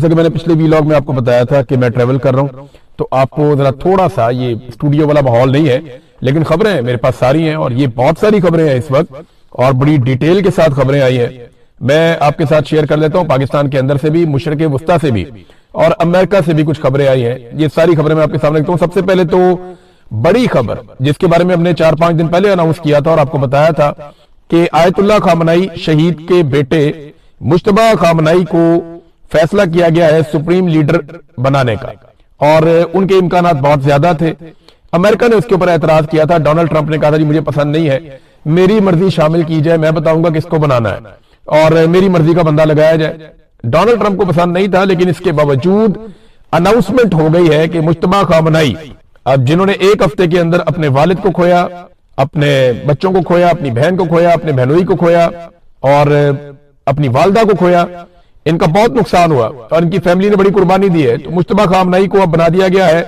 جیسا کہ میں نے پچھلے ویلاگ میں آپ کو بتایا تھا کہ میں ٹریول کر رہا ہوں، تو آپ کو ذرا تھوڑا سا یہ اسٹوڈیو والا ماحول نہیں ہے، لیکن خبریں میرے پاس ساری ہیں اور یہ بہت ساری خبریں ہیں اس وقت اور بڑی ڈیٹیل کے ساتھ خبریں آئی ہیں۔ میں آپ کے ساتھ شیئر کر لیتا ہوں، پاکستان کے اندر سے بھی، مشرق وسطیٰ سے بھی اور امریکہ سے بھی کچھ خبریں آئی ہیں۔ یہ ساری خبریں میں آپ کے سامنے رکھتا ہوں۔ سب سے پہلے تو بڑی خبر جس کے بارے میں ہم نے 4-5 دن پہلے اناؤنس کیا تھا اور آپ کو بتایا تھا کہ آیت اللہ خامنائی شہید کے بیٹے مجتبی خامنائی کو فیصلہ کیا گیا ہے سپریم لیڈر بنانے کا، اور ان کے امکانات بہت زیادہ تھے۔ امریکہ نے اس کے اوپر اعتراض کیا تھا، ڈونلڈ ٹرمپ نے کہا تھا جی مجھے پسند نہیں ہے، میری مرضی شامل کی جائے، میں بتاؤں گا کس کو بنانا ہے اور میری مرضی کا بندہ لگایا جائے۔ ڈونلڈ ٹرمپ کو پسند نہیں تھا، لیکن اس کے باوجود اناؤنسمنٹ ہو گئی ہے کہ مجتبی خامنائی، اب جنہوں نے ایک ہفتے کے اندر اپنے والد کو کھویا، اپنے بچوں کو کھویا، اپنی بہن کو کھویا، اپنے بہنوئی کو کھویا اور اپنی والدہ کو کھویا، ان کا بہت نقصان ہوا اور ان کی فیملی نے بڑی قربانی دی ہے، تو مجتبی خامنائی کو اب بنا دیا گیا ہے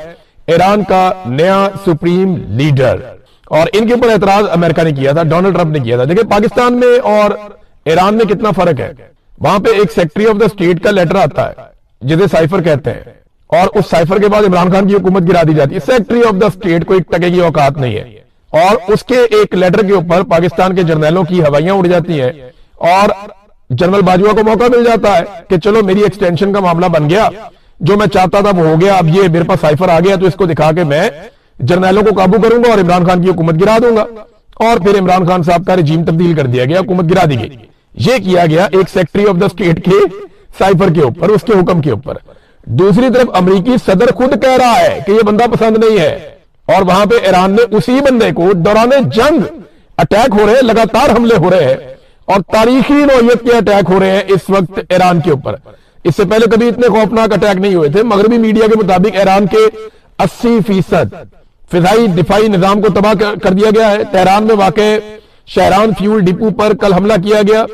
ایران کا نیا سپریم لیڈر، اور ان کے اوپر اعتراض امریکہ نے کیا تھا، ڈونلڈ ٹرمپ نے کیا تھا۔ دیکھیں پاکستان میں اور ایران میں کتنا فرق ہے۔ وہاں پہ ایک سیکٹری آف دا اسٹیٹ کا لیٹر آتا ہے جسے سائفر کہتے ہیں، اور اس سائفر کے بعد عمران خان کی حکومت گرا دی جاتی ہے۔ سیکٹری آف دا اسٹیٹ کو ایک ٹکے کی اوقات نہیں ہے، اور اس کے ایک لیٹر کے اوپر پاکستان کے جرنیلوں کی ہوائیاں اڑ جاتی ہیں اور جنرل باجوہ کو موقع مل جاتا ہے کہ چلو میری ایکسٹینشن کا معاملہ بن گیا، جو میں چاہتا تھا وہ ہو گیا، اب یہ میرے پاس سائفر آ گیا تو اس کو دکھا کے میں جرنیلوں کو قابو کروں گا اور عمران خان کی حکومت گرا دوں گا، اور پھر عمران خان صاحب کا رجیم تبدیل کر دیا گیا، حکومت گرا دی گئی۔ یہ کیا گیا ایک سیکٹری آف دا اسٹیٹ کے سائفر کے اوپر، اس کے حکم کے اوپر۔ دوسری طرف امریکی صدر خود کہہ رہا ہے کہ یہ بندہ پسند نہیں ہے، اور وہاں پہ ایران نے اسی بندے کو دوران جنگ اٹیک ہو رہے ہیں، لگاتار حملے ہو رہے ہیں اور تاریخی نوعیت کے اٹیک ہو رہے ہیں اس وقت ایران کے اوپر۔ اس سے پہلے کبھی اتنے خوفناک اٹیک نہیں ہوئے تھے۔ مغربی میڈیا کے مطابق ایران کے 80% فضائی دفاعی نظام کو تباہ کر دیا گیا ہے۔ تہران میں واقع شہران فیول ڈپو پر کل حملہ کیا گیا،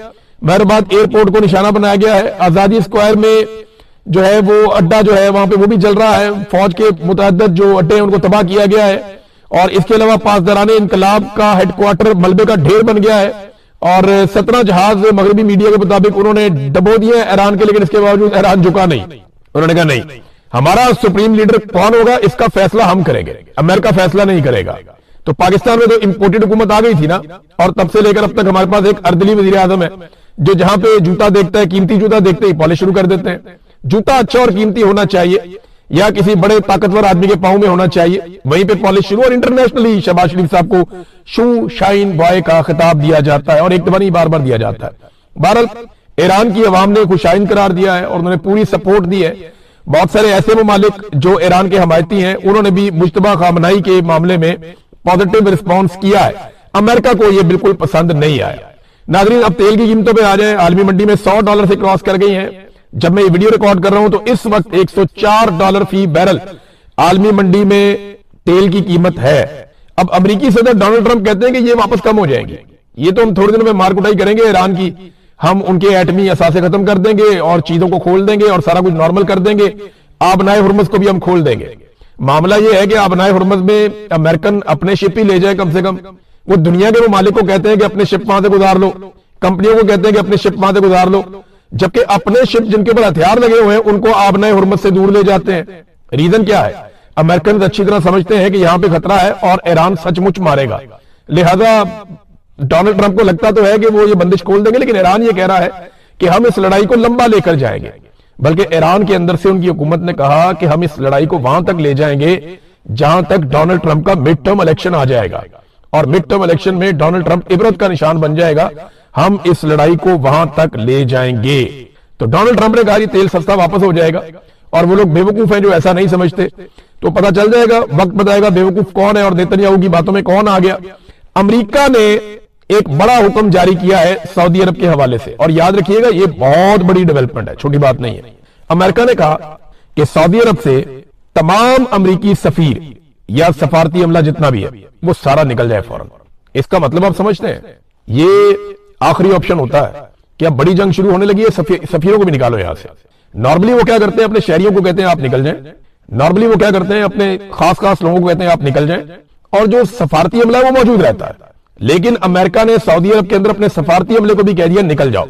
مہرباد ایئرپورٹ کو نشانہ بنایا گیا ہے، آزادی اسکوائر میں جو ہے وہ اڈا جو ہے وہاں پہ وہ بھی جل رہا ہے، فوج کے متعدد جو اڈے ہیں ان کو تباہ کیا گیا ہے، اور اس کے علاوہ پاسداران انقلاب کا ہیڈ کوارٹر ملبے کا ڈھیر بن گیا ہے، اور 17 جہاز مغربی میڈیا کے مطابق انہوں نے ڈبو دیے ایران کے، لیکن اس کے باوجود ایران جھکا نہیں۔ انہوں نے کہا نہیں، ہمارا سپریم لیڈر کون ہوگا اس کا فیصلہ ہم کریں گے، امریکہ فیصلہ نہیں کرے گا۔ تو پاکستان میں تو امپورٹڈ حکومت آ گئی تھی نا، اور تب سے لے کر اب تک ہمارے پاس ایک اردلی وزیر اعظم ہے جو جہاں پہ جوتا دیکھتا ہے، قیمتی جوتا دیکھتے ہی پالش شروع کر دیتے ہیں۔ جوتا اچھا اور قیمتی ہونا چاہیے، یا کسی بڑے طاقتور آدمی کے پاؤں میں ہونا چاہیے، وہیں پہ پالش شروع، اور انٹرنیشنلی شہباز شریف صاحب کو شو شائن بوائے کا خطاب دیا جاتا ہے، اور ایک دفعہ نہیں بار بار دیا جاتا ہے۔ بہرحال ایران کی عوام نے خوشائن قرار دیا ہے اور انہوں نے پوری سپورٹ دی ہے۔ بہت سارے ایسے ممالک جو ایران کے حمایتی ہیں انہوں نے بھی مجتبی خامنائی کے معاملے میں پازیٹیو رسپانس کیا ہے۔ امریکہ کو یہ بالکل پسند نہیں آیا۔ ناظرین اب تیل کی قیمتوں پہ آ جائیں۔ عالمی منڈی میں $100 سے کراس کر گئی ہیں۔ جب میں یہ ویڈیو ریکارڈ کر رہا ہوں تو اس وقت $104 فی بیرل عالمی منڈی میں تیل کی قیمت ہے۔ اب امریکی صدر ڈونلڈ ٹرمپ کہتے ہیں کہ یہ واپس کم ہو جائیں گی، یہ تو ہم تھوڑے دنوں میں مار کٹائی کریں گے ایران کی، ہم ان کے ایٹمی اثاثے ختم کر دیں گے اور چیزوں کو کھول دیں گے اور سارا کچھ نارمل کر دیں گے، آبنائے ہرمز کو بھی ہم کھول دیں گے۔ معاملہ یہ ہے کہ آبنائے ہرمز میں امریکن اپنے شپ ہی لے جائے کم سے کم۔ وہ دنیا کے ممالک کو کہتے ہیں کہ اپنے شپ وہاں سے گزار لو، کمپنیوں کو کہتے ہیں کہ اپنے شپ وہاں سے گزار لو، جبکہ اپنے شپ جن کے اوپر ہتھیار لگے ہوئے ہیں ان کو آبنائے ہرمز سے دور لے جاتے ہیں۔ ریزن کیا ہے؟ امریکن اچھی طرح سمجھتے ہیں کہ یہاں پہ خطرہ ہے اور ایران سچ مچ مارے گا، لہذا ڈونلڈ ٹرمپ کو لگتا تو ہے کہ وہ یہ بندش کھول دیں گے، لیکن ایران یہ کہہ رہا ہے کہ ہم اس لڑائی کو لمبا لے کر جائیں گے۔ بلکہ ایران کے اندر سے ان کی حکومت نے کہا کہ ہم اس لڑائی کو وہاں تک لے جائیں گے جہاں تک ڈونلڈ ٹرمپ کا مڈ ٹرم الیکشن آ جائے گا، اور مڈ ٹرم الیکشن میں ڈونلڈ ٹرمپ عبرت کا نشان بن جائے گا، ہم اس لڑائی کو وہاں تک لے جائیں گے۔ تو ڈونلڈ ٹرمپ نے کہا یہ تیل سستا واپس ہو جائے گا، اور وہ لوگ بیوقوف ہیں جو ایسا نہیں سمجھتے، تو پتہ چل جائے گا، وقت بتائے گا بیوقوف کون ہے اور نیتنیاہو کی باتوں میں کون آ گیا۔ امریکہ نے ایک بڑا حکم جاری کیا ہے سعودی عرب کے حوالے سے، اور یاد رکھیے گا یہ بہت بڑی ڈیولپمنٹ ہے، چھوٹی بات نہیں ہے۔ امریکہ نے کہا کہ سعودی عرب سے تمام امریکی سفیر یا سفارتی عملہ جتنا بھی ہے وہ سارا نکل جائے فوراً۔ اس کا مطلب آپ سمجھتے ہیں یہ آخری آپشن ہوتا ہے کہ اب بڑی جنگ شروع ہونے لگی ہے، سفیروں کو بھی نکالو یہاں سے۔ نارملی وہ کیا کرتے ہیں؟ اپنے شہریوں کو کہتے ہیں آپ نکل جائیں، نارملی وہ کیا کرتے ہیں؟ اپنے خاص لوگوں کو کہتے ہیں آپ نکل جائیں، اور جو سفارتی عملہ ہے وہ موجود رہتا ہے۔ لیکن امریکہ نے سعودی عرب کے اندر اپنے سفارتی عملے کو بھی کہہ دیا نکل جاؤ۔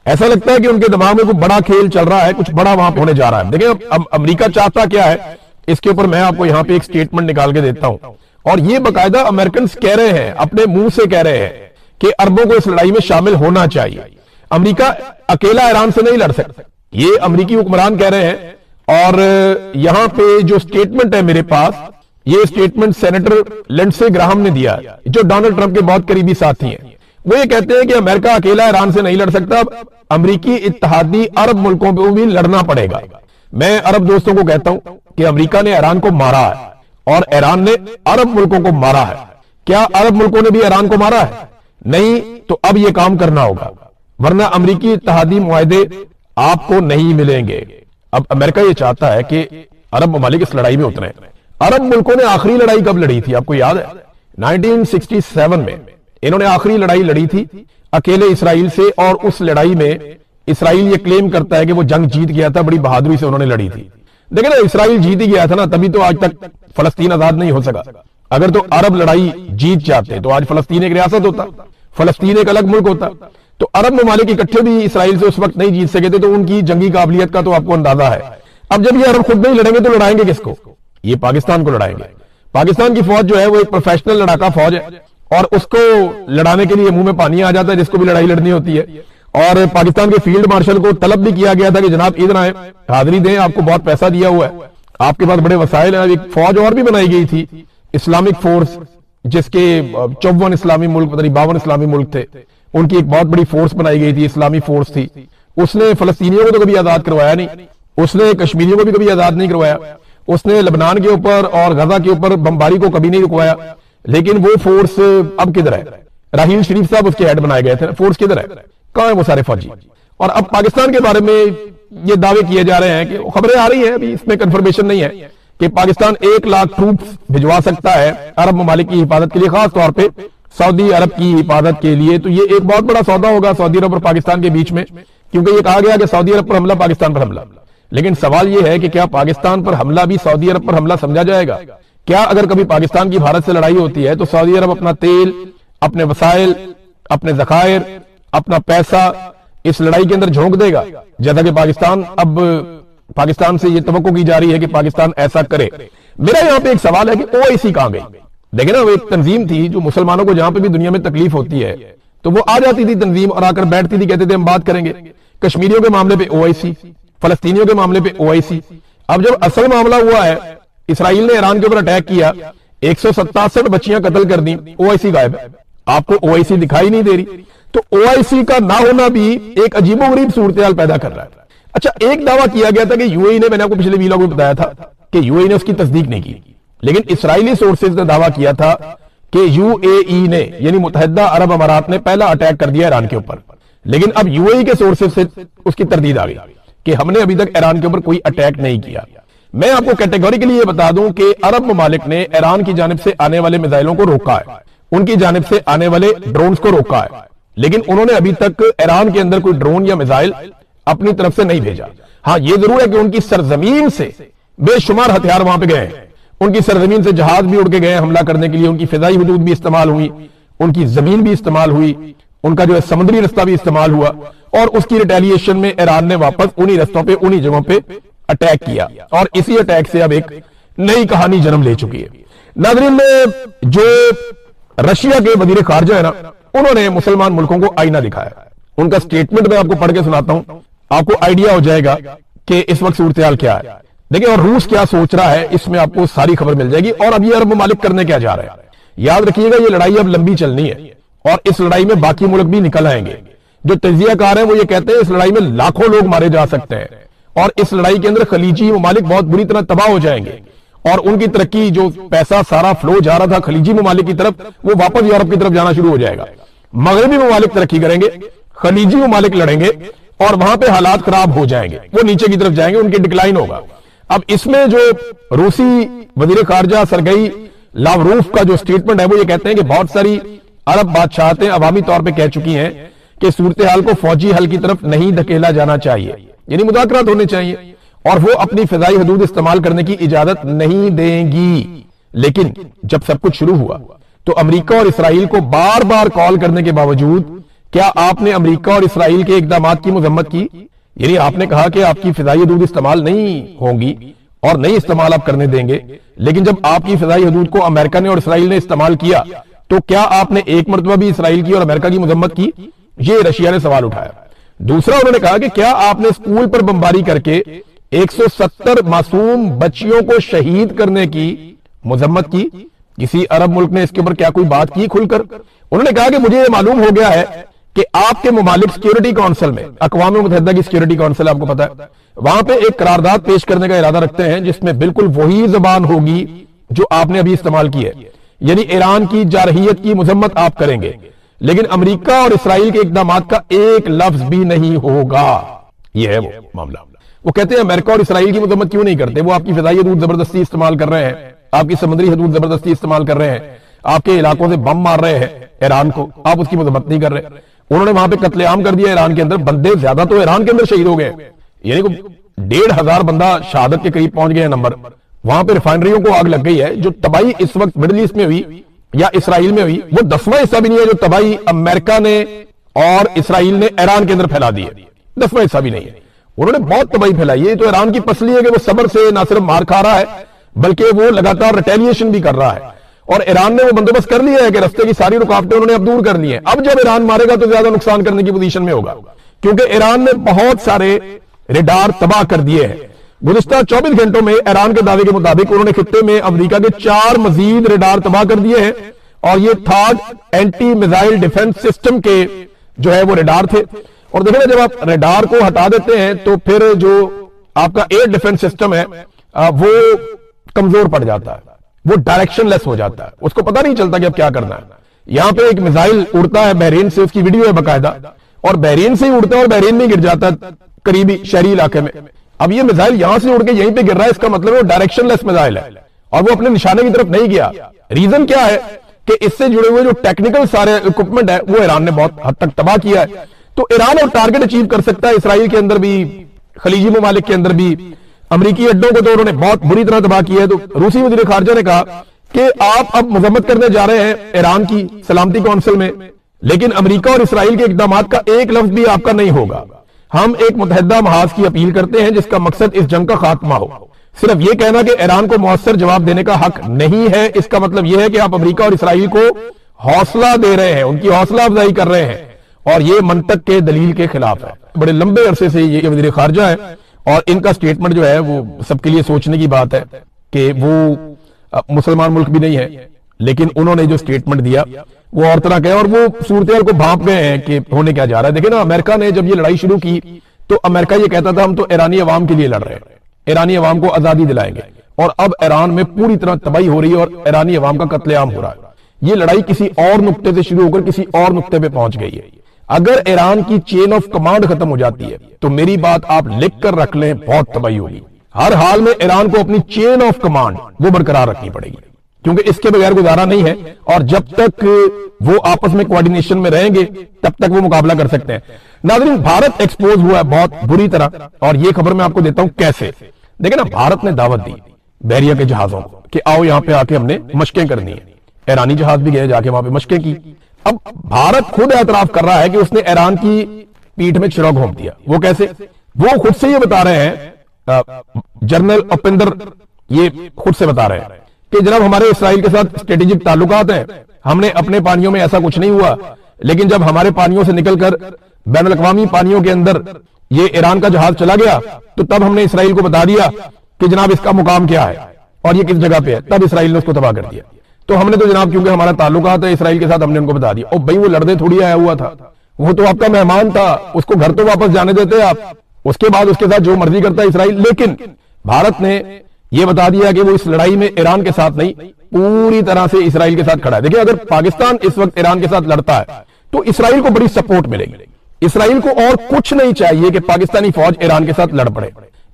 ایسا لگتا ہے کہ ان کے دماغ میں کوئی بڑا کھیل چل رہا ہے, کچھ بڑا وہاں پہ ہونے جا رہا ہے. دیکھیں اب امریکہ چاہتا کیا ہے, اس کے اوپر میں آپ کو یہاں پہ ایک سٹیٹمنٹ نکال کے دیتا ہوں, اور یہ باقاعدہ امریکنز کہہ رہے ہیں, اپنے منہ سے کہہ رہے ہیں کہ عربوں کو اس لڑائی میں شامل ہونا چاہیے. امریکہ اکیلا ایران سے نہیں لڑ سکتا, یہ امریکی حکمران کہہ رہے ہیں. اور یہاں پہ جو سٹیٹمنٹ ہے میرے پاس, یہ سٹیٹمنٹ سینیٹر لنڈسے گراہم نے دیا, جو ڈونلڈ ٹرمپ کے بہت قریبی ساتھی ہیں. وہ یہ کہتے ہیں کہ امریکہ اکیلا ایران سے نہیں لڑ سکتا, امریکی اتحادی عرب ملکوں پہ بھی لڑنا پڑے گا. میں عرب دوستوں کو کہتا ہوں کہ امریکہ نے ایران کو مارا ہے اور ایران نے عرب ملکوں کو مارا ہے. کیا عرب ملکوں نے بھی ایران کو مارا ہے؟ نہیں. تو اب یہ کام کرنا ہوگا, ورنہ امریکی اتحادی معاہدے آپ کو نہیں ملیں گے. اب امریکہ یہ چاہتا ہے کہ عرب ممالک اس لڑائی میں اتریں. عرب ملکوں نے آخری لڑائی کب لڑی تھی آپ کو یاد ہے؟ 1967 میں انہوں نے آخری لڑائی لڑی تھی اکیلے اسرائیل سے, اور اس لڑائی میں اسرائیل یہ کلیم کرتا ہے کہ وہ جنگ جیت گیا تھا, بڑی بہادری سے انہوں نے لڑی تھی. دیکھیں نا, اسرائیل جیت ہی گیا تھا نا, تبھی تو آج تک فلسطین آزاد نہیں ہو سکا. اگر تو عرب لڑائی جیت جاتے تو آج فلسطین ایک ریاست ہوتا, فلسطین ایک الگ ملک ہوتا. تو عرب ممالک اکٹھے بھی اسرائیل سے اس وقت نہیں جیت سکے تھے, تو ان کی جنگی قابلیت کا تو آپ کو اندازہ ہے. اب جب یہ عرب خود نہیں لڑیں گے تو لڑائیں گے کس کو؟ یہ پاکستان کو لڑائیں گے. پاکستان کی فوج جو ہے وہ ایک پروفیشنل لڑاکا فوج ہے, اور اس کو لڑانے کے لیے منہ میں پانی آ جاتا ہے جس کو بھی لڑائی لڑنی ہوتی ہے. اور پاکستان کے فیلڈ مارشل کو طلب بھی کیا گیا تھا کہ جناب ادھر آئیں, حاضری دیں, آپ کو بہت پیسہ دیا ہوا ہے, آپ کے پاس بڑے وسائل ہیں. ایک فوج اور بھی بنائی گئی تھی, اسلامک فورس, جس کے 54 اسلامی ملک, 52 اسلامی ملک تھے, ان کی ایک بہت بڑی فورس بنائی گئی تھی, اسلامی فورس تھی. اس نے فلسطینیوں کو تو کبھی آزاد کروایا نہیں, اس نے کشمیریوں کو بھی کبھی آزاد نہیں کروایا, اس نے لبنان کے اوپر اور غزہ کے اوپر بمباری کو کبھی نہیں رکوایا. لیکن وہ فورس اب کدھر ہے؟ راحیل شریف صاحب اس کے ہیڈ بنائے گئے تھے, فورس کدھر ہے؟ کہاں ہیں وہ سارے فوجی؟ اور اب پاکستان کے بارے میں یہ دعوے کیے جا رہے ہیں کہ خبریں آ رہی ہیں, ابھی اس میں کنفرمیشن نہیں ہے, کہ پاکستان 1 لاکھ ٹروپس بھجوا سکتا ہے عرب ممالک کی حفاظت کے لیے, خاص طور پہ سعودی عرب کی حفاظت کے لیے. تو یہ ایک بہت بڑا سودا ہوگا سعودی عرب اور پاکستان کے بیچ میں, کیونکہ یہ کہا گیا کہ سعودی عرب پر حملہ, پاکستان پر حملہ. لیکن سوال یہ ہے کہ کیا پاکستان پر حملہ بھی سعودی عرب پر حملہ سمجھا جائے گا؟ کیا اگر کبھی پاکستان کی بھارت سے لڑائی ہوتی ہے تو سعودی عرب اپنا تیل, اپنے وسائل, اپنے ذخائر, اپنا پیسہ اس لڑائی کے اندر جھونک دے گا؟ جیسا کہ پاکستان سے یہ توقع کی جا رہی ہے کہ پاکستان ایسا کرے. میرا یہاں پہ ایک سوال ہے کہ OIC کہاں گئی؟ دیکھیں نا, وہ ایک تنظیم تھی جو مسلمانوں کو جہاں پہ بھی دنیا میں تکلیف ہوتی ہے تو وہ آ جاتی تھی تنظیم, اور آ کر بیٹھتی تھی, کہتے تھے ہم بات کریں گے. کشمیریوں کے معاملے پہ OIC, فلسطینیوں کے معاملے پہ OIC. اب جب اصل معاملہ ہوا ہے, اسرائیل نے ایران کے اوپر اٹیک کیا, 167 بچیاں قتل کر دیں, OIC غائب ہے. آپ کو OIC دکھائی نہیں دے رہی. تو OIC کا نہ ہونا بھی ایک عجیب و غریب صورتحال پیدا کر رہا ہے. اچھا, ایک دعویٰ کیا گیا تھا کہ UAE نے, میں نے آپ کو پچھلے ویلاگ میں بتایا تھا کہ UAE نے اس کی تصدیق نہیں کی, لیکن اسرائیلی سورسز نے دعویٰ کیا تھا کہ UAE نے, یعنی متحدہ عرب امارات نے پہلا اٹیک کر دیا ایران کے اوپر. لیکن اب UAE کے سورسز سے اس کی تردید آ گئی کہ ہم نے ابھی تک ایران کے اوپر کوئی اٹیک نہیں کیا. میں آپ کو کیٹیگوریکلی یہ بتا دوں کہ عرب ممالک نے ایران کی جانب سے آنے والے میزائلوں کو روکا ہے, ان کی جانب سے آنے والے ڈرونز کو روکا ہے, لیکن انہوں نے ابھی تک ایران کے اندر کوئی ڈرون یا میزائل اپنی طرف سے نہیں بھیجا. ہاں, یہ ضرور ہے کہ ان کی سرزمین سے بے شمار ہتھیار وہاں پہ گئے ہیں, ان کی سرزمین سے جہاز بھی اڑ کے گئے حملہ کرنے کے لیے, ان کی فضائی حدود بھی استعمال ہوئی, ان کی زمین بھی استعمال ہوئی, ان کا جو ہے سمندری رستہ بھی استعمال ہوا, اور اس کی ریٹیلیشن میں ایران نے واپس انہی رستوں پہ, انہی جگہوں پہ اٹیک کیا, اور اسی اٹیک سے اب ایک نئی کہانی جنم لے چکی ہے. ناظرین, میں جو رشیا کے وزیر خارجہ ہے نا, انہوں نے مسلمان ملکوں کو آئینہ دکھایا. ان کا سٹیٹمنٹ میں آپ کو پڑھ کے سناتا ہوں, آپ کو آئیڈیا ہو جائے گا کہ اس وقت صورتحال کیا ہے. دیکھیں, اور روس کیا سوچ رہا ہے, اس میں آپ کو ساری خبر مل جائے گی. اور اب یہ عرب ممالک کرنے کیا جا رہے ہیں, یاد رکھیے گا, یہ لڑائی اب لمبی چلنی ہے, اور اس لڑائی میں باقی ملک بھی نکل آئیں گے. جو تجزیہ کار ہیں وہ یہ کہتے ہیں اس لڑائی میں لاکھوں لوگ مارے جا سکتے ہیں, اور اس لڑائی کے اندر خلیجی ممالک بہت بری طرح تباہ ہو جائیں گے, اور ان کی ترقی, جو پیسہ سارا فلو جا رہا تھا خلیجی ممالک کی طرف, وہ واپس یورپ کی طرف جانا شروع ہو جائے گا. مغربی ممالک ترقی کریں گے, خلیجی ممالک لڑیں گے, اور وہاں پہ حالات خراب ہو جائیں گے, وہ نیچے کی طرف جائیں گے, ان کی ڈکلائن ہوگا. اب اس میں جو روسی وزیر خارجہ سرگئی لاوروف کا جو سٹیٹمنٹ ہے, وہ یہ کہتے ہیں کہ بہت ساری عرب بادشاہتیں عوامی طور پہ کہہ چکی ہیں کہ صورتحال کو فوجی حل کی طرف نہیں دھکیلا جانا چاہیے, یعنی مذاکرات ہونے چاہیے, اور وہ اپنی فضائی حدود استعمال کرنے کی اجازت نہیں دیں گی. لیکن جب سب کچھ شروع ہوا تو امریکہ اور اسرائیل کو بار بار کال کرنے کے باوجود کیا آپ نے امریکہ اور اسرائیل کے اقدامات کی مذمت کی؟ یعنی آپ نے کہا کہ آپ کی فضائی حدود استعمال نہیں ہوں گی اور نہیں استعمال آپ کرنے دیں گے، لیکن جب آپ کی فضائی حدود کو امریکہ نے اور اسرائیل نے استعمال کیا تو کیا آپ نے ایک مرتبہ بھی اسرائیل کی اور امریکہ کی مذمت کی؟ یہ رشیا نے سوال اٹھایا۔ دوسرا انہوں نے کہا کہ کیا آپ نے اسکول پر بمباری کر کے 170 معصوم بچیوں کو شہید کرنے کی مذمت کی؟ کسی عرب ملک نے اس کے اوپر کیا کوئی بات کی کھل کر؟ انہوں نے کہا کہ مجھے یہ معلوم ہو گیا ہے کہ آپ کے ممالک سیکیورٹی کونسل میں، اقوام متحدہ کی سیکیورٹی کونسل آپ کو پتا ہے، وہاں پہ ایک قرارداد پیش کرنے کا ارادہ رکھتے ہیں جس میں بالکل وہی زبان ہوگی جو آپ نے ابھی استعمال کی ہے، یعنی ایران کی جارحیت کی مذمت آپ کریں گے، لیکن امریکہ اور اسرائیل کے اقدامات کا ایک لفظ بھی نہیں ہوگا۔ یہ ہے وہ معاملہ۔ وہ کہتے ہیں امریکہ اور اسرائیل کی مذمت کیوں نہیں کرتے؟ وہ آپ کی فضائی حدود زبردستی استعمال کر رہے ہیں، آپ کی سمندری حدود زبردستی استعمال کر رہے ہیں، آپ کے علاقوں سے بم مار رہے ہیں ایران کو، آپ اس کی مذمت نہیں کر رہے۔ انہوں نے وہاں پہ قتل عام کر دیا ایران کے اندر، بندے زیادہ تو ایران کے اندر شہید ہو گئے، یعنی 1,500 بندہ شہادت کے قریب پہنچ گئے ہیں نمبر۔ وہاں پہ ریفائنریوں کو آگ لگ گئی ہے۔ جو تباہی اس وقت مڈل ایسٹ میں ہوئی یا اسرائیل میں ہوئی، وہ 10واں حصہ بھی نہیں ہے جو تباہی امریکہ نے اور اسرائیل نے ایران کے اندر پھیلا دی ہے، 10واں حصہ بھی نہیں ہے۔ انہوں نے بہت تباہی پھیلائی ہے۔ تو ایران کی پسلی ہے کہ وہ صبر سے نہ صرف مار کھا رہا ہے بلکہ وہ لگاتار ریٹیلیشن بھی کر رہا ہے، اور ایران نے وہ بندوبست کر لیا ہے کہ رستے کی ساری رکاوٹیں انہوں نے اب دور کر لی ہیں۔ اب جب ایران مارے گا تو زیادہ نقصان کرنے کی پوزیشن میں ہوگا، کیونکہ ایران نے بہت سارے ریڈار تباہ کر دیے ہیں۔ گزشتہ 24 گھنٹوں میں ایران کے دعوے کے مطابق انہوں نے خطے میں امریکہ کے 4 مزید ریڈار تباہ کر دیے ہیں، اور یہ third anti missile defence system کے جو ہے وہ ریڈار تھے۔ اور دیکھیں نا، جب آپ ریڈار کو ہٹا دیتے ہیں تو پھر جو آپ کا ایئر ڈیفنس سسٹم ہے وہ کمزور پڑ جاتا ہے، وہ ڈائریکشن لیس ہو جاتا ہے، اس کو پتہ نہیں چلتا کہ اب کیا کرنا ہے۔ یہاں پہ ایک میزائل اڑتا ہے بحرین سے، اس کی ویڈیو ہے باقاعدہ، اور بحرین سے ہی اڑتا ہے اور بحرین میں گر جاتا ہے قریبی شہری علاقے میں۔ اب یہ میزائل یہاں سے اڑ کے یہیں پہ گر رہا ہے، اس کا مطلب ہے وہ ڈائریکشن لیس میزائل ہے اور وہ اپنے نشانے کی طرف نہیں گیا۔ ریزن کیا ہے کہ اس سے جڑے ہوئے جو ٹیکنیکل سارے اکوپمنٹ ہے وہ ایران نے بہت حد تک تباہ کیا ہے۔ تو ایران اور ٹارگٹ اچیو کر سکتا ہے، اسرائیل کے اندر بھی، خلیجی ممالک کے اندر بھی۔ امریکی اڈوں کو تو انہوں نے بہت بری طرح تباہ کیا ہے۔ تو روسی وزیر خارجہ نے کہا کہ آپ اب مذمت کرنے جا رہے ہیں ایران کی سلامتی کونسل میں، لیکن امریکہ اور اسرائیل کے اقدامات کا ایک لفظ بھی آپ کا نہیں ہوگا۔ ہم ایک متحدہ محاذ کی اپیل کرتے ہیں جس کا مقصد اس جنگ کا خاتمہ ہو۔ صرف یہ کہنا کہ ایران کو مؤثر جواب دینے کا حق نہیں ہے، اس کا مطلب یہ ہے کہ آپ امریکہ اور اسرائیل کو حوصلہ دے رہے ہیں، ان کی حوصلہ افزائی کر رہے ہیں، اور یہ منطق کے دلیل کے خلاف ہے۔ بڑے لمبے عرصے سے یہ وزیر خارجہ ہے، اور ان کا سٹیٹمنٹ جو ہے وہ سب کے لیے سوچنے کی بات ہے کہ وہ مسلمان ملک بھی نہیں ہے، لیکن انہوں نے جو سٹیٹمنٹ دیا وہ اور طرح کا ہے، اور وہ صورتحال کو بھانپ گئے ہیں کہ ہونے کیا جا رہا ہے۔ دیکھیں نا، امریکہ نے جب یہ لڑائی شروع کی تو امریکہ یہ کہتا تھا ہم تو ایرانی عوام کے لیے لڑ رہے ہیں، ایرانی عوام کو آزادی دلائیں گے، اور اب ایران میں پوری طرح تباہی ہو رہی ہے اور ایرانی عوام کا قتل عام ہو رہا ہے۔ یہ لڑائی کسی اور نقطے سے شروع ہو کر کسی اور نقطے پہ پہنچ گئی ہے۔ اگر ایران کی چین آف کمانڈ ختم ہو جاتی ہے تو میری بات آپ لکھ کر رکھ لیں، بہت تباہی ہوگی۔ ہر حال میں ایران کو اپنی چین آف کمانڈ وہ برقرار رکھنی پڑے گی، کیونکہ اس کے بغیر گزارا نہیں ہے، اور جب تک وہ آپس میں کوارڈینیشن میں رہیں گے تب تک وہ مقابلہ کر سکتے ہیں۔ ناظرین، بھارت ایکسپوز ہوا ہے بہت بری طرح، اور یہ خبر میں آپ کو دیتا ہوں کیسے۔ دیکھیں نا، بھارت نے دعوت دی بحریہ کے جہازوں کو کہ آؤ یہاں پہ آ کے ہم نے مشقیں کرنی ہے۔ ایرانی جہاز بھی گئے، جا کے وہاں پہ مشقیں کی۔ اب بھارت خود اعتراف کر رہا ہے کہ اس نے ایران کی پیٹھ میں چھرا گھونپ دیا۔ وہ کیسے؟ وہ خود سے یہ بتا رہے ہیں، جنرل اپندر یہ خود سے بتا رہے ہیں کہ جناب ہمارے اسرائیل کے ساتھ اسٹریٹجک تعلقات ہیں، ہم نے اپنے پانیوں میں ایسا کچھ نہیں ہوا، لیکن جب ہمارے پانیوں سے نکل کر بین الاقوامی پانیوں کے اندر یہ ایران کا جہاز چلا گیا تو تب ہم نے اسرائیل کو بتا دیا کہ جناب اس کا مقام کیا ہے اور یہ کس جگہ پہ ہے، تب اسرائیل نے اس کو تباہ کر دیا۔ تو ہم نے تو جناب کیونکہ ہمارا تعلقات ہے اسرائیل کے ساتھ، ہم نے ان کو بتا دیا۔ اور بھائی وہ لڑنے تھوڑی آیا ہوا تھا، وہ تو آپ کا مہمان تھا، اس کو گھر تو واپس جانے دیتے آپ، اس کے بعد اس کے ساتھ جو مرضی کرتا ہے اسرائیل۔ لیکن بھارت نے یہ بتا دیا کہ وہ اس لڑائی میں ایران کے ساتھ نہیں، پوری طرح سے اسرائیل کے ساتھ کھڑا ہے۔ دیکھیں، اگر پاکستان اس وقت ایران کے ساتھ لڑتا ہے تو اسرائیل کو بڑی سپورٹ ملے گی۔ اسرائیل کو اور کچھ نہیں چاہیے کہ پاکستانی فوج ایران کے ساتھ لڑ پڑے،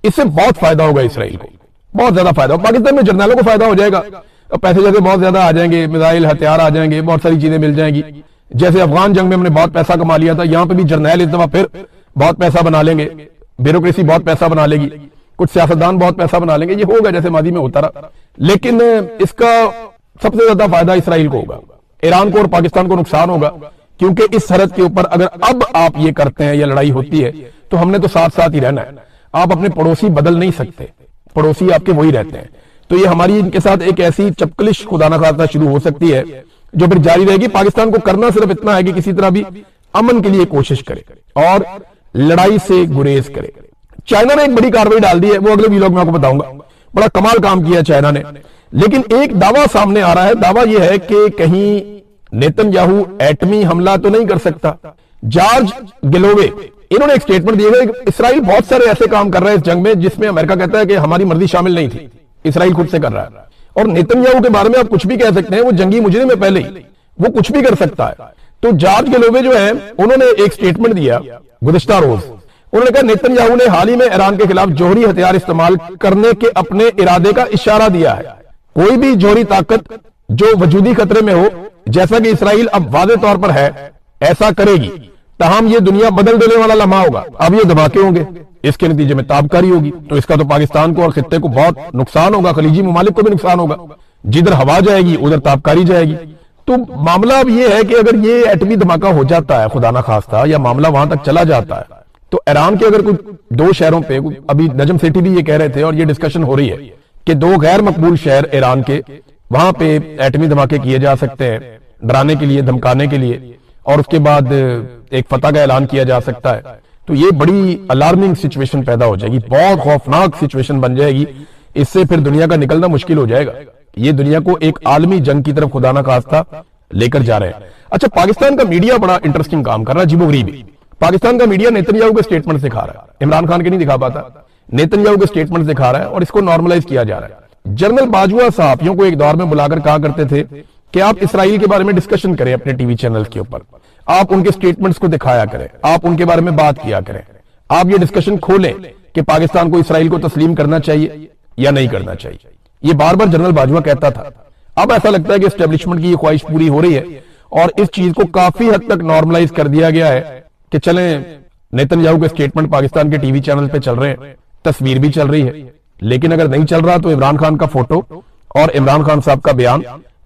اس سے بہت فائدہ ہوگا اسرائیل کو، بہت زیادہ فائدہ ہوگا۔ پاکستان میں جرنیلوں کو فائدہ ہو جائے گا، پیسے جیسے بہت زیادہ آ جائیں گے، میزائل ہتھیار آ جائیں گے، بہت ساری چیزیں مل جائیں گی۔ جیسے افغان جنگ میں ہم نے بہت پیسہ کما لیا تھا، یہاں پہ بھی جرنیل اس دفعہ پھر بہت پیسہ بنا لیں گے، بیوروکریسی بہت پیسہ بنا لے گی، کچھ سیاستدان بہت پیسہ بنا لیں گے، یہ ہوگا جیسے ماضی میں ہوتا رہا۔ لیکن اس کا سب سے زیادہ فائدہ اسرائیل کو ہوگا، ایران کو اور پاکستان کو نقصان ہوگا، کیونکہ اس سرحد کے اوپر اگر اب آپ یہ کرتے ہیں یا لڑائی ہوتی ہے تو ہم نے تو ساتھ ساتھ ہی رہنا ہے. آپ اپنے پڑوسی بدل نہیں سکتے, پڑوسی آپ کے وہی رہتے ہیں. تو یہ ہماری ان کے ساتھ ایک ایسی چپکلش خدا نہ خواستہ شروع ہو سکتی ہے جو پھر جاری رہے گی. پاکستان کو کرنا صرف اتنا ہے کہ کسی طرح بھی امن کے لیے کوشش کرے اور لڑائی سے گریز کرے. چائنا نے ایک بڑی کارروائی ڈال دی ہے, وہ اگلے ویلاگ میں آپ کو بتاؤں گا. بڑا کمال کام کیا چائنا نے, لیکن ایک دعویٰ سامنے آ رہا ہے. دعویٰ یہ ہے کہ کہیں نیتن یاہو ایٹمی حملہ تو نہیں کر سکتا. جارج گلووے انہوں نے ایک سٹیٹمنٹ دیا ہے کہ اسرائیل بہت سارے ایسے کام کر رہا ہے اس جنگ میں جس میں امریکہ کہتا ہے کہ ہماری مرضی شامل نہیں تھی, اسرائیل خود سے کر رہا ہے. اور نیتن یاہو کے بارے میں آپ کچھ بھی کہہ سکتے ہیں, وہ جنگی مجرم ہے پہلے ہی, وہ کچھ بھی کر سکتا ہے. تو جارج گلووے جو ہے انہوں نے ایک سٹیٹمنٹ دیا گزشتہ روز. انہوں نے کہا نیتن یاہو نے حال ہی میں ایران کے خلاف جوہری ہتھیار استعمال کرنے کے اپنے ارادے کا اشارہ دیا ہے. کوئی بھی جوہری طاقت جو وجودی خطرے میں ہو, جیسا کہ اسرائیل اب واضح طور پر ہے, ایسا کرے گی. تاہم یہ دنیا بدل دینے والا لمحہ ہوگا. اب یہ دھماکے ہوں گے, اس کے نتیجے میں تابکاری ہوگی, تو اس کا تو پاکستان کو اور خطے کو بہت نقصان ہوگا, خلیجی ممالک کو بھی نقصان ہوگا. جدھر ہوا جائے گی ادھر تابکاری جائے گی. تو معاملہ اب یہ ہے کہ اگر یہ ایٹمی دھماکہ ہو جاتا ہے خدا نہ خواستہ, یا معاملہ وہاں تک چلا جاتا ہے, تو ایران کے اگر کوئی دو شہروں پہ, ابھی نجم سیٹھی بھی یہ کہہ رہے تھے اور یہ ڈسکشن ہو رہی ہے کہ دو غیر مقبول شہر ایران کے, وہاں پہ ایٹمی دھماکے کیے جا سکتے ہیں ڈرانے کے لیے, دھمکانے کے لیے, اور اس کے بعد ایک فتح کا اعلان کیا جا سکتا ہے. تو یہ بڑی الارمنگ سچویشن پیدا ہو جائے گی, بہت خوفناک سچویشن بن جائے گی. اس سے پھر دنیا کا نکلنا مشکل ہو جائے گا. یہ دنیا کو ایک عالمی جنگ کی طرف خدا نہ خواستہ لے کر جا رہے ہیں. اچھا, پاکستان کا میڈیا بڑا انٹرسٹنگ کام کر رہا ہے, عجیب و غریب. پاکستان کا میڈیا نیتن یاہو کے سٹیٹمنٹ دکھا رہا ہے, عمران خان کے نہیں دکھا پاتا, نیتن یاہو کے سٹیٹمنٹ دکھا رہا ہے اور اس کو نارملائز کیا جا رہا ہے. جنرل باجوہ صحافیوں کو ایک دور میں بلا کر کہا کرتے تھے کہ آپ اسرائیل کے بارے میں ڈسکشن کریں اپنے ٹی وی چینلز کے اوپر, آپ ان کے سٹیٹمنٹس کو دکھایا کریں, آپ ان کے بارے میں بات کیا کریں, آپ یہ ڈسکشن کھولیں کہ پاکستان کو اسرائیل کو تسلیم کرنا چاہیے یا نہیں کرنا چاہیے. یہ بار بار جنرل باجوہ کہتا تھا. اب ایسا لگتا ہے کہ اسٹیبلشمنٹ کی یہ خواہش پوری ہو رہی ہے اور اس چیز کو کافی حد تک نارملائز کر دیا گیا ہے کہ چلیں نیتن یاہو کے سٹیٹمنٹ پاکستان کے ٹی وی چینل پہ چل رہے ہیں, تصویر بھی چل رہی ہے, لیکن اگر نہیں چل رہا تو عمران خان کا فوٹو اور عمران خان صاحب کا بیان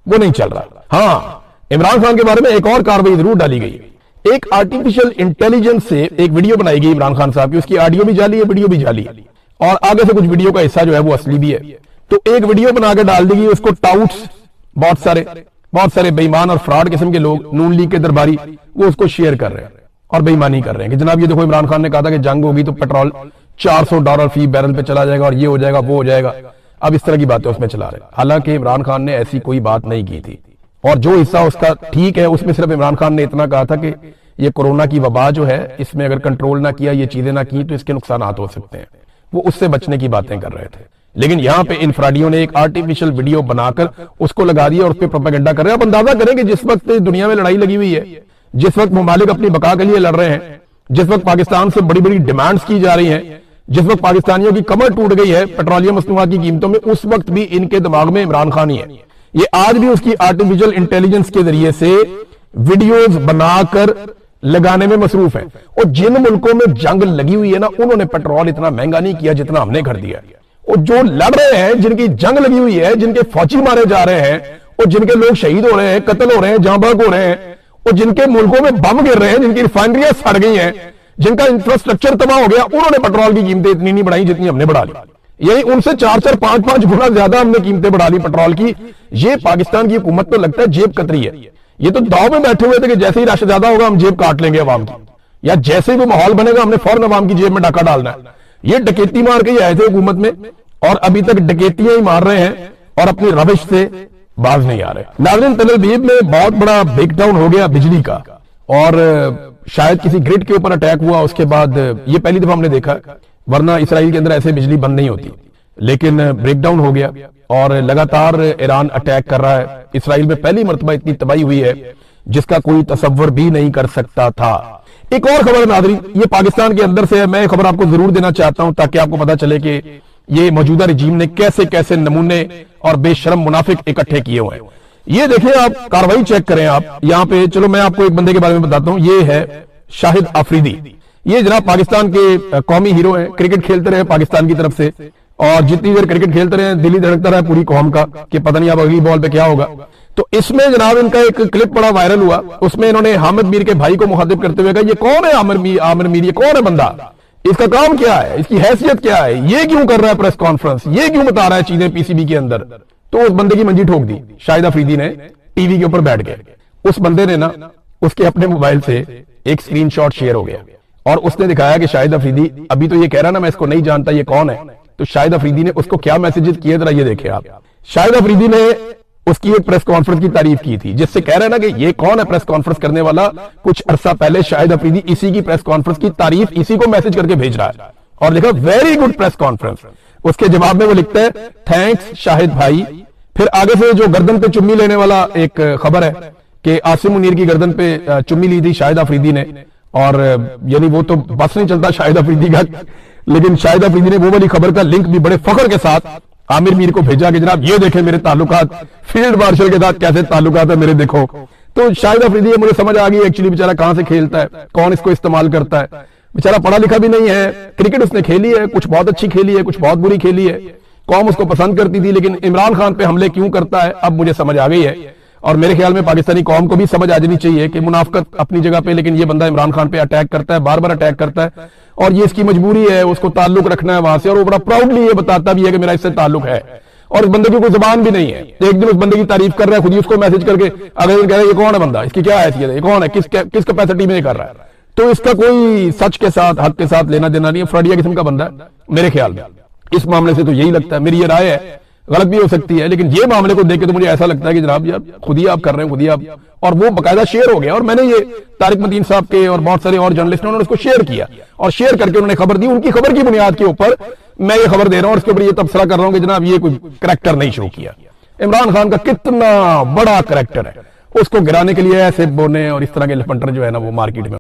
وہ نہیں چل رہا. ہاں, عمران خان کے بارے میں ایک اور کارروائی ضرور ڈالی گئی. ایک آرٹیفیشل انٹیلیجنس سے ایک ویڈیو بنائی گئی عمران خان صاحب کی, اس کی آڈیو بھی جعلی ہے, ویڈیو بھی جعلی ہے, اور آگے سے کچھ ویڈیو کا حصہ جو ہے وہ اصلی بھی ہے. تو ایک ویڈیو بنا کے ڈال دی گئی, اس کو ٹاؤٹس, بہت سارے بے ایمان اور فراڈ قسم کے لوگ, نون لیگ کے درباری, وہ اس کو شیئر کر رہے ہیں اور بے ایمانی کر رہے ہیں کہ جناب یہ دیکھو عمران خان نے کہا تھا کہ جنگ ہوگی تو پیٹرول $400 فی بیرل پہ چلا جائے گا اور یہ ہو جائے گا, وہ ہو جائے گا. اب اس طرح کی باتیں اس میں چلا رہے ہیں, حالانکہ عمران خان نے ایسی کوئی بات نہیں کی تھی. اور جو حصہ اس کا ٹھیک ہے, اس میں صرف عمران خان نے اتنا کہا تھا کہ یہ کورونا کی وبا جو ہے, اس میں اگر کنٹرول نہ کیا, یہ چیزیں نہ کی, تو اس کے نقصانات ہو سکتے ہیں. وہ اس سے بچنے کی باتیں کر رہے تھے. لیکن یہاں پہ انفرادیوں نے ایک آرٹیفیشل ویڈیو بنا کر اس کو لگا دیا اور اس پہ پروپیگنڈا کر رہے ہیں. آپ اندازہ کریں کہ جس وقت دنیا میں لڑائی لگی ہوئی ہے, جس وقت ممالک اپنی بقا کے لیے لڑ رہے ہیں, جس وقت پاکستان سے بڑی بڑی ڈیمانڈز کی جا رہی ہیں, جس وقت پاکستانیوں کی کمر ٹوٹ گئی ہے پیٹرولیم مصنوعات کی قیمتوں میں, اس وقت بھی ان کے دماغ میں عمران خان ہی ہے. یہ آج بھی اس کی آرٹیفیشل انٹیلیجنس کے ذریعے سے ویڈیوز بنا کر لگانے میں مصروف ہیں. اور جن ملکوں میں جنگ لگی ہوئی ہے نا, انہوں نے پیٹرول اتنا مہنگا نہیں کیا جتنا ہم نے کر دیا. اور جو لڑ رہے ہیں, جن کی جنگ لگی ہوئی ہے, جن کے فوجی مارے جا رہے ہیں, اور جن کے لوگ شہید ہو رہے ہیں, قتل ہو رہے ہیں, جاں بحق ہو رہے ہیں, اور جن کے ملکوں میں بم گر رہے ہیں, جن کی ریفائنریاں سڑ گئی ہیں, جن کا انفراسٹرکچر تباہ ہو گیا, انہوں نے پیٹرول کی قیمتیں اتنی نہیں بڑھائی جتنی ہم نے بڑھا لی. یعنی ان سے 4 5 گنا زیادہ ہم نے قیمتیں بڑھا لی پیٹرول کی. یہ پاکستان کی حکومت تو لگتا ہے جیب کتری ہے. یہ تو داؤ میں بیٹھے ہوئے تھے کہ جیسے ہی رش زیادہ ہوگا ہم جیب کاٹ لیں گے عوام کی, یا جیسے ہی وہ ماحول بنے گا ہم نے فوراً عوام کی جیب میں ڈاکہ ڈالنا ہے. یہ ڈکیتی مار کے ہی آئے تھے حکومت میں, اور ابھی تک ڈکیتیاں ہی مار رہے ہیں اور اپنی روش سے باز نہیں آ رہے. ناظرین, تل ابیب میں بہت بڑا بریک ڈاؤن ہو گیا بجلی کا, اور شاید کسی گرڈ کے اوپر اٹیک ہوا. اس کے بعد یہ پہلی دفعہ ہم نے دیکھا, ورنہ اسرائیل کے اندر ایسے بجلی بند نہیں ہوتی, لیکن بریک ڈاؤن ہو گیا اور لگاتار ایران اٹیک کر رہا ہے. اسرائیل میں پہلی مرتبہ اتنی تباہی ہوئی ہے جس کا کوئی تصور بھی نہیں کر سکتا تھا. ایک اور خبر ناظرین, یہ پاکستان کے اندر سے ہے, میں خبر آپ کو ضرور دینا چاہتا ہوں تاکہ آپ کو پتا چلے کہ یہ موجودہ رجیم نے کیسے کیسے نمونے اور بے شرم منافق اکٹھے کیے ہوئے ہیں. یہ دیکھیں, آپ کاروائی چیک کریں. آپ یہاں پہ چلو میں آپ کو ایک بندے کے بارے میں بتاتا ہوں. یہ ہے شاہد آفریدی. یہ جناب پاکستان کے قومی ہیرو ہیں, کرکٹ کھیلتے رہے پاکستان کی طرف سے, اور جتنی دیر کرکٹ کھیلتے رہے دلی دھڑکتا رہا پوری قوم کا کہ پتہ نہیں اب اگلی بال پہ کیا ہوگا. تو اس میں جناب ان کا ایک کلپ بڑا وائرل ہوا، اس میں انہوں نے حامد میر کے بھائی کو مخاطب کرتے ہوئے کہا یہ کون ہے عامر میر، یہ کون ہے بندہ، اس کا کام کیا ہے، اس کی حیثیت کیا ہے، یہ کیوں کر رہا ہے پریس کانفرنس، یہ کیوں بتا رہا ہے چیزیں پی سی بی کے اندر۔ تو اس بندے کی منجی ٹھوک دی شاہد افریدی نے، ٹی وی کے اوپر بیٹھ گئے۔ اس بندے نے نا اس کے اپنے موبائل سے ایک سکرین شاٹ شیئر ہو گیا اور اس نے دکھایا کہ شاہد افریدی ابھی تو یہ کہہ رہا نا میں اس کو نہیں جانتا یہ کون ہے، تو شاہد افریدی نے اس کو کیا میسیجز کیے ذرا یہ دیکھیں آپ۔ شاہد افریدی نے اس کی ایک پریس کانفرنس کی تعریف کی تھی، جس سے کہہ رہے ہیں نا کہ یہ کون ہے پریس کانفرنس کرنے والا، کچھ عرصہ پہلے شاہد افریدی اسی کی پریس کانفرنس کی تعریف اسی کو میسج کر کے بھیج رہا ہے اور لکھا ویری گڈ پریس کانفرنس۔ اس کے جواب میں وہ لکھتا ہے تھینکس شاہد بھائی۔ پھر آگے سے جو گردن پہ چمی لینے والا ایک خبر ہے کہ عاصم منیر کی گردن پہ چمی لی تھی شاہد افریدی نے، اور یعنی وہ تو بس نہیں چلتا شاہد افریدی کا، لیکن شاہد افریدی نے وہ والی خبر کا لنک بھی بڑے فخر کے ساتھ عامر میر کو بھیجا کہ جناب یہ دیکھیں میرے تعلقات فیلڈ مارشل کے ساتھ کیسے تعلقات ہیں میرے، دیکھو۔ تو شاہد افریدی مجھے سمجھ آ گئی ایکچولی بیچارہ کہاں سے کھیلتا ہے، کون اس کو استعمال کرتا ہے، بیچارہ پڑھا لکھا بھی نہیں ہے، کرکٹ اس نے کھیلی ہے، کچھ بہت اچھی کھیلی ہے، کچھ بہت بری کھیلی ہے، قوم اس کو پسند کرتی تھی، لیکن عمران خان پہ حملے کیوں کرتا ہے اب مجھے سمجھ آ گئی ہے۔ اور میرے خیال میں پاکستانی قوم کو بھی سمجھ آ جانی چاہیے کہ منافقت اپنی جگہ پہ، لیکن یہ بندہ عمران خان پہ اٹیک کرتا ہے، بار بار اٹیک کرتا ہے، اور یہ اس کی مجبوری ہے، اس کو تعلق رکھنا ہے وہاں سے، اور وہ بڑا پراؤڈلی یہ بتاتا بھی ہے کہ میرا اس سے تعلق ہے، اور اس بندے کی کوئی زبان بھی نہیں ہے۔ ایک دن اس بندے کی تعریف کر رہا ہے، خود ہی اس کو میسج کر کے اگلے دن کہہ رہا ہے یہ کون ہے بندہ، اس کی کیا حیثیت ہے، یہ کون ہے، کس کیپیسٹی میں یہ کر رہا ہے۔ تو اس کا کوئی سچ کے ساتھ حق کے ساتھ لینا دینا نہیں ہے، فراڈیا قسم کا بندہ ہے میرے خیال میں۔ اس معاملے سے تو یہی لگتا ہے، میری یہ رائے ہے، غلط بھی ہو سکتی ہے، لیکن یہ معاملے کو دیکھ کے تو مجھے ایسا لگتا ہے کہ جناب یار خود ہی آپ کر رہے ہیں، خود ہی آپ، اور وہ باقاعدہ شیئر ہو گیا، اور میں نے یہ طارق مدین صاحب کے اور بہت سارے اور جرنلسٹ نے انہوں نے اس کو شیئر کیا، اور شیئر کر کے انہوں نے خبر دی، ان کی خبر کی بنیاد کے اوپر میں یہ خبر دے رہا ہوں، اور اس کے اوپر یہ تبصرہ کر رہا ہوں کہ جناب یہ کوئی کریکٹر نہیں شروع کیا۔ عمران خان کا کتنا بڑا کریکٹر ہے، اس کو گرانے کے لیے ایسے بونے اور اس طرح کے لفنٹر جو ہے نا وہ مارکیٹ میں